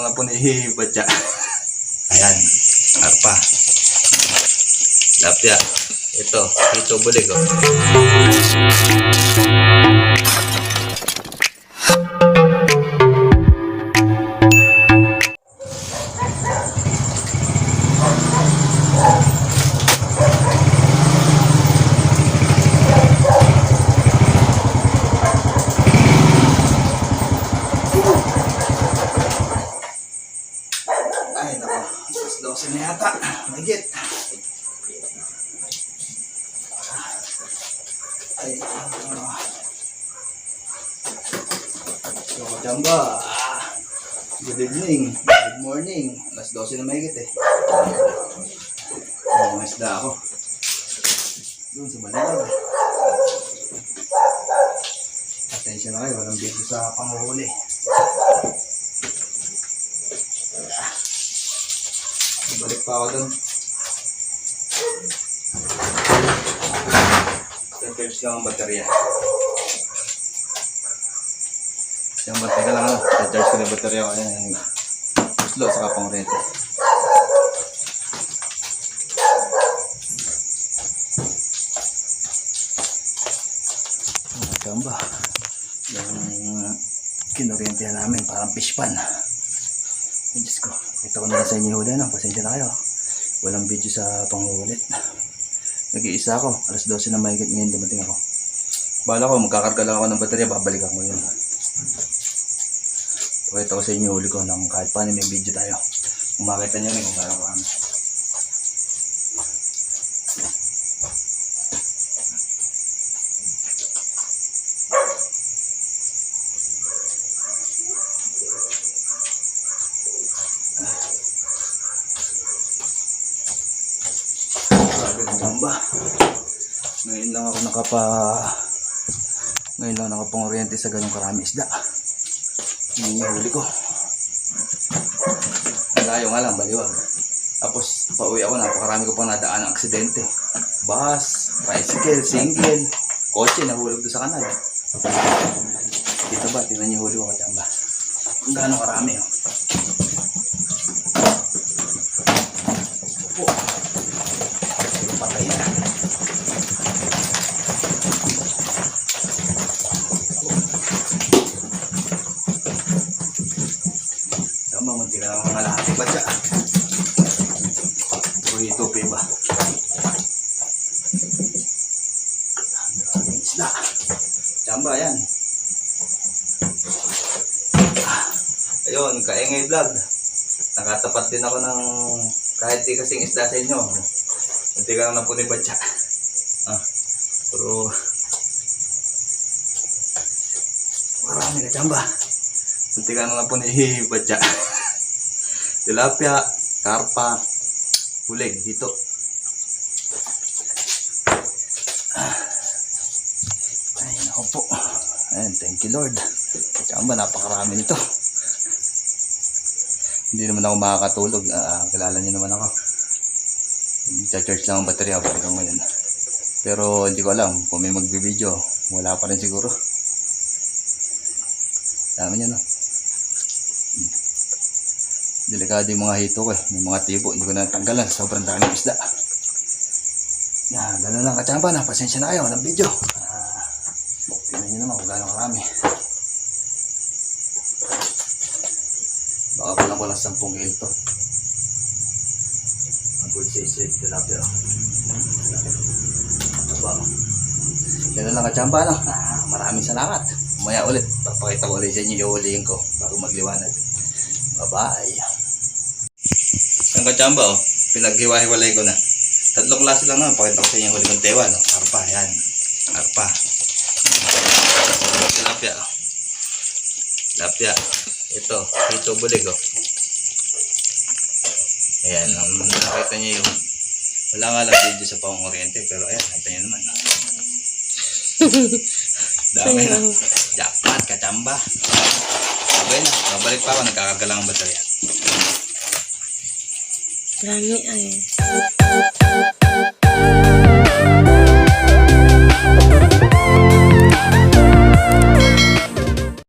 lang na po ni Batya. Ayan, arpa. Lapya. Ito bulig oh. Ay, nako. 12 na yata. Magit. Ay, so, Jamba. Good evening. Good morning. Alas 12 na mahigit eh. May isda ako. Doon sa Baliwag. Atensya na kayo. Walang video sa panguhuli. Balik pa ako doon. Charge lang ang baterya. Yung baterya lang ako. Charge ko na yung baterya ko. Ayan. Slow sa kapang rete. Gamba. Yung kinorientihan namin. Parang fish pan. Diyos ko. Ito ko na lang sa inyo huli. Pasensya na kayo. Walang video sa pangulit. Nag-iisa ako. Alas 12 na mahigit ngayon dumating ako. Bala ko, magkakarga lang ako ng baterya. Babalikan ko yun. Pakita ko sa inyo huli ko nang kahit paano may video tayo. Kung makita nyo rin kung gano'n kami. Gamba. Ngayon lang ako nakapang-oriente sa ganong karami isda. Ngayon yung huli ko. Malayo nga lang, Baliwag. Tapos pauwi ako, napakarami ko pang nadaan ng aksidente. Bus, tricycle, single, kotse nahulog doon sa kanal. Dito ba, tingnan niyo huli ko Kachamba. Kung gaano karami oh. Patay na. Tama, munti ka naman mga lahati ba siya? Ito ba? Ang daming isda. Chamba yan. Ayun, Kaengay Vlog. Nakatapat din ako ng kahit di kasing isda sa inyo. Munti ka naman po ni Batya. Pero marami na Chamba. Munti ka naman po ni Batya. Tilapia, karpa, bulig, hito. Ay, naku po. Ayan, thank you Lord. Chamba, napakarami nito. Hindi naman ako makakatulog. Kilala niyo naman ako. Charge lang ang baterya pa ito ngayon. Pero hindi ko alam kung may magbibideo. Wala pa rin siguro. Dami niya no. Delikado yung mga hito ko eh. May mga tibo. Hindi ko natanggalan. Sobrang daming isda. Yan. Gano'n lang Kachamba na. Pasensya na kayo. Walang video. Tingnan nyo naman kung gano'n karami. Baka kulang 10 kilo to. Ang good size tilapia. Gano'n lang Kachamba na. Maraming salamat. Umaya ulit. Papakita ko ulit sa inyo. Iulihin ko bago magliwanag. Bye-bye. Ang Kachamba oh, pinaghiwa-hiwalay ko na. 3 klase lang naman. Pakita ko sa inyo huli kong tewa no. Arpa, yan. Arpa. Tilapia. Tilapia. Ito bulig oh. Ayan, nakita niyo yung wala nga lang video sa pang-oriente pero ayan, nakita niyo naman. Dami na. Jackpot, Kachamba. Okay na, babalik pa ako. Nagkakarga lang ang baterya. Dami ay.